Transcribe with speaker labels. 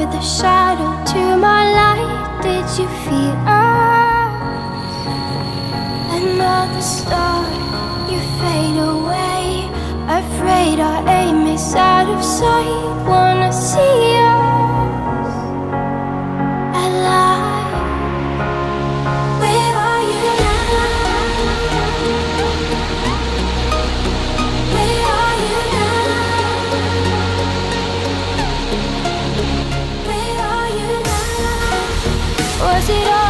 Speaker 1: were the shadow to my light. Did you feel another star? You fade away, afraid our aim is out of sight. Wanna see us alive. Where are you now? Where are you now? Where are you now? Was it all